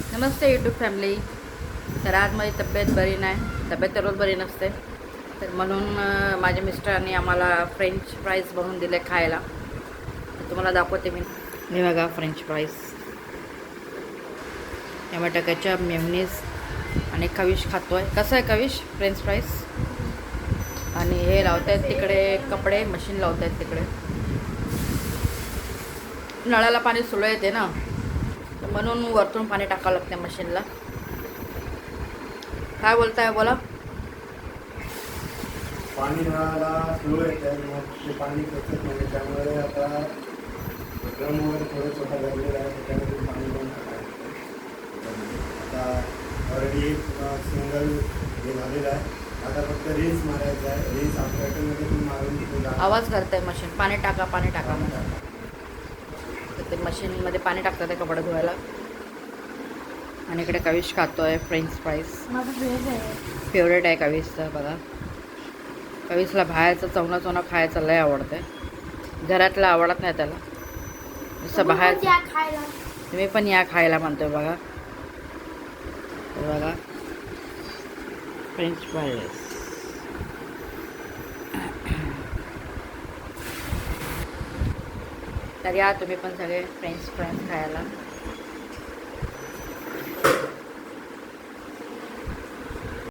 नमस्ते YouTube family. तर आज माझी तब्येत बरी नाही, तब्येत रोज बरी नसते. तर म्हणून माझ्या मिस्टरांनी आम्हाला फ्रेंच फ्राईज बनवून दिले खायला. तर तुम्हाला दाखवते मी. हे बघा French fries, tomato ketchup, mayonnaise आणि कविश खातोय. कसं आहे कविश फ्रेंच फ्राईज? आणि हे लावत आहेत तिकडे कपडे, मशीन लावत आहेत तिकडे. नळाला पाणी सुरू येते ना, म्हणून वरतून पाणी टाकावं लागते मशीनला. काय बोलताय बोला. पाणी नळाला स्लो येते, मग ते पाणी खेचत नाही. त्यामुळे आता ड्रम वगैरे थोडं छोटा भरलेला आहे, त्याच्यामध्ये पाणी पण टाकायचं. आता ऑलरेडी एक सिंगल हे झालेलं आहे. आता फक्त रील्स मारायचं आहे. रील्स ऑपरेटरमध्ये पण मारून तिथे आवाज करताय मशीन, पाणी टाका पाणी टाका म्हणून. तर ते मशीनमध्ये पाणी टाकतात ते कपडे धुवायला. आणि इकडे कविश खातोय फ्रेंच फ्राईज. फेवरेट आहे कविशचं. बघा, कविशला बाहेरचं चवणं खायचं लय आवडतंय. घरातलं आवडत नाही त्याला, नुसतं बाहेर. तुम्ही पण या खायला म्हणतोय. बघा बघा फ्रेंच फ्राईज. तर या तुम्ही पण सगळे फ्रेंच फ्राईज खायला.